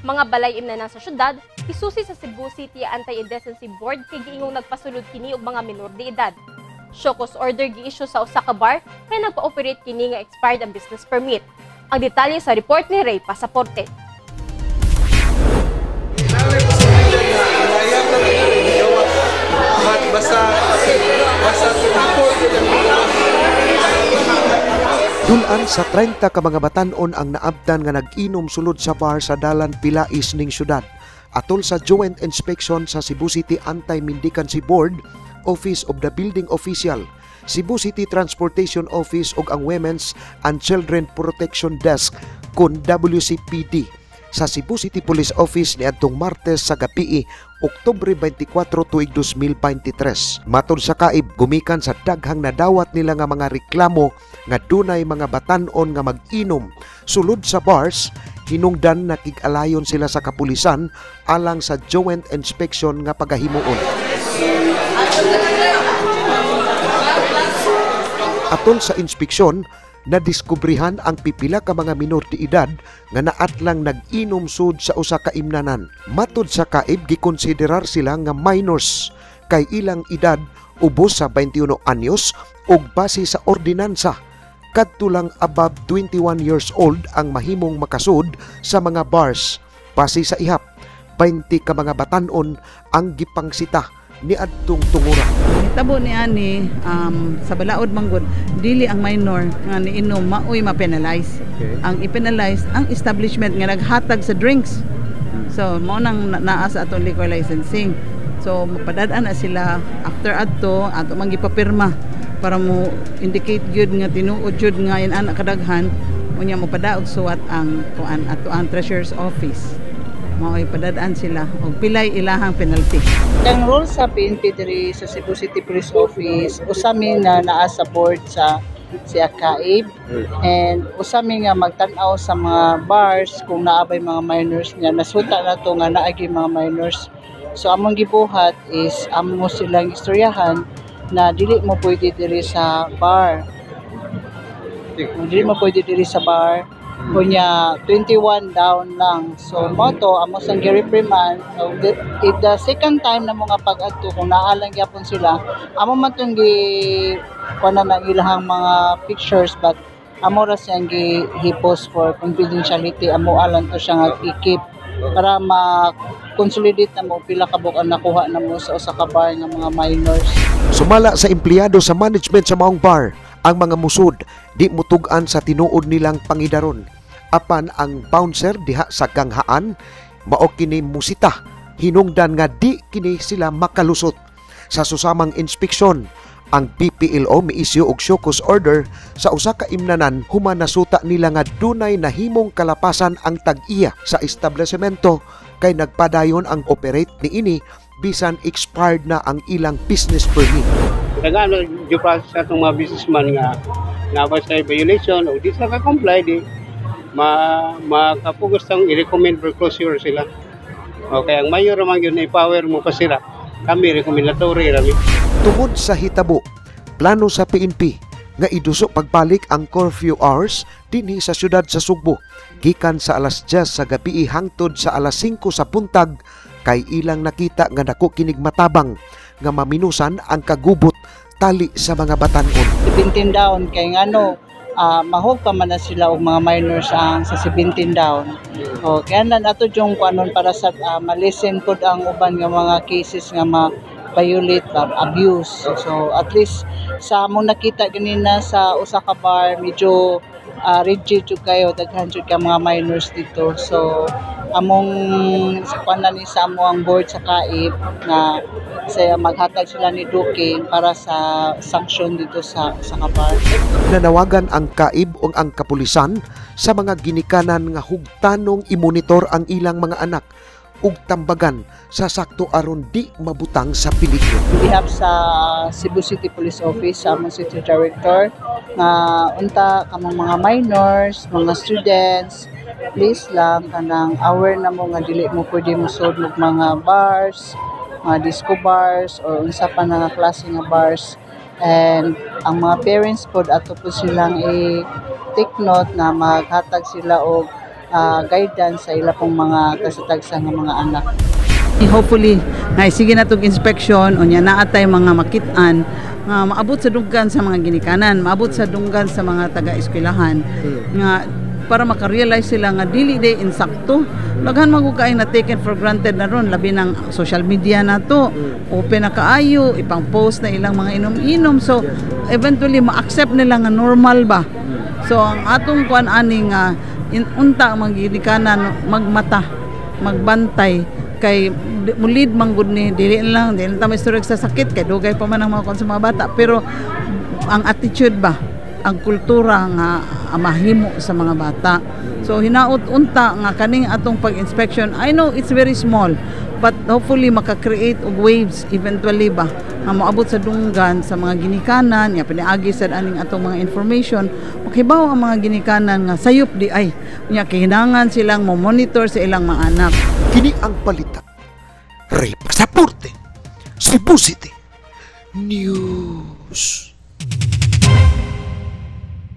Mga balay imnanan sa syudad, isusi sa Cebu City Anti-Indecency Board kay giingong nagpasulod kini og mga minor de edad. Shokus order gi-issue sa usa ka bar kay nagpa-operate kini nga expired ang business permit. Ang detalye sa report ni Ray Pasaporte. Dulan sa 30 ka mga batan-on ang naabdan nga nag-inom sulod sa bar sa Dalan Pilais ning syudad. Atol sa joint inspection sa Cebu City Anti-Mendicancy Board, Office of the Building Official, Cebu City Transportation Office ug ang Women's and Children Protection Desk kun WCPD sa Cebu City Police Office niadtong Martes sa gabii, Oktubre 24 tuig 2023. Matod sa kaib, gumikan sa daghang nadawat nila nga mga reklamo nga dunay mga batan-on nga mag-inom sulod sa bars, hinungdan nakig-alayon sila sa kapulisan alang sa joint inspection nga pagahimuon. Atol sa inspeksyon, nadiskubrihan ang pipila ka mga minor de edad nga naatlang nag-inom sud sa usa ka imnanan. Matod sa kaib, gikonsiderar sila nga minors kay ilang edad ubos sa 21 anyos ug base sa ordinansa kadto lang above 21 years old ang mahimong makasud sa mga bars. Base sa ihap, 20 ka mga batan-on ang gipangsita ni adtong tungura. Tabo ni ani sa balaod manggod dili ang minor nga niinom maoy ma-penalize. Okay. Ang i-penalize ang establishment nga naghatag sa drinks. So mao nang naa sa atong liquor licensing. So mapadadaan na sila after ato man gipapirma para mo indicate gyud nga tinuod jud nga anak kadaghan unya mo padaog suwat ang kuan ato ang treasurer's office. Mao'y padadaan sila o pilay ilahang penalty. Ang role sa PNP diri sa Cebu City Police Office, usami na naa sa board sa CAIB and usami nga magtan-aw sa mga bars kung naabay mga minors niya. Nasuta na to nga naagi mga minors. So among gibuhat is amo silang istoryahan na dili mo pwede diri sa bar. Dili mo pwede diri sa bar. Kunya 21 down lang. So moto amo sang gi-reprimand. If the second time na mga pag-adto kung naalang gyapon sila, amo man tong gi kuan na ilahang mga pictures but amo ra siyang gi-post for confidentiality. Amo alang to siya nga i-keep para ma-consolidate na mo pila ka buok ang nakuha na mo sa usa ka bar nga mga minors. Sumala sa empleyado sa management sa maong bar, ang mga musod di mutugan sa tinuod nilang pangidaron. Apan ang bouncer diha sa ganghaan mao kini musita, hinungdan nga di kini sila makalusot. Sa susamang inspeksyon, ang PPLO miisyu og shokus order sa usa ka imnanan human nasuta nila nga dunay nahimong kalapasan ang tag-iya sa establishmento kay nagpadayon ang operate niini bisan expired na ang ilang business permit. Nagano yung process sa itong mga businessman nga nabas sa violation o di sa ka-comply di makapugos tang i-recommend for closure sila. Okay, ang mayor naman yun i-power mo pa sila. Kami recommendatory rami. Tungod sa hitabo, plano sa PNP nga iduso pagbalik ang curfew hours dinhi sa syudad sa Sugbo gikan sa alas 10 sa gabi hangtod sa alas 5 sa buntag kay ilang nakita nga dako kinig matabang nga maminusan ang kagubot tali sa mga batan-on. 17 down kay ngano mahog pa man na sila og mga minors ang sa 17 down. O kaya na ato yung kuanon para sa malisen pod ang uban nga mga cases nga violate abuse. So at least sa among nakita ganina sa usa ka bar medyo rigid jud kayo, daghan jud ka mga minors dito. So among kuanan ni sa amo ang board sa CAIB na saya maghatag sila ni Duking para sa sanction dito sa kabar. Nanawagan ang CAIB o ang kapulisan sa mga ginikanan nga hugtanong imonitor ang ilang mga anak ug tambagan sa sakto aron di mabutang sa peligro. Ihap sa Cebu City Police Office sa among City Director nga unta kamong mga minors, mga students, please lang kanang aware na mo nga dili mo pwede musod og mga bars, mga disco bars or unsa pa nga klase nga bars. And ang mga parents pod ato po silang i-take note na maghatag sila og guidance sa ila pong mga kasatagsa nga mga anak. Hopefully nga sige na tog inspection unya naatay mga makitaan nga maabot sa dunggan sa mga ginikanan, maabot sa dunggan sa mga taga-eskwelahan nga para makarealize sila nga dili day insakto. Daghan magugay na taken for granted na ron, labi ng social media na to. Open na kaayo, ipang post na ilang mga inom-inom. So eventually ma-accept nila nga normal ba. So ang atong kuan ani nga unta ang mga ginikanan magmata, magbantay kay mulid manggod ni dili lang ta may istorya sa sakit kay dugay pa man ang mga sa mga bata, pero ang attitude ba, ang kultura nga mahimo sa mga bata. So hinaot unta nga kaning atong pag-inspection, I know it's very small but hopefully maka-create og waves eventually ba nga moabot sa dunggan sa mga ginikanan nya piniagi sad aning atong mga information. Makibaw ang mga ginikanan nga sayop di ay nya kinahanglan silang mo-monitor sa ilang mga anak. Kini ang balita. Ray Pasaporte, Cebu City News.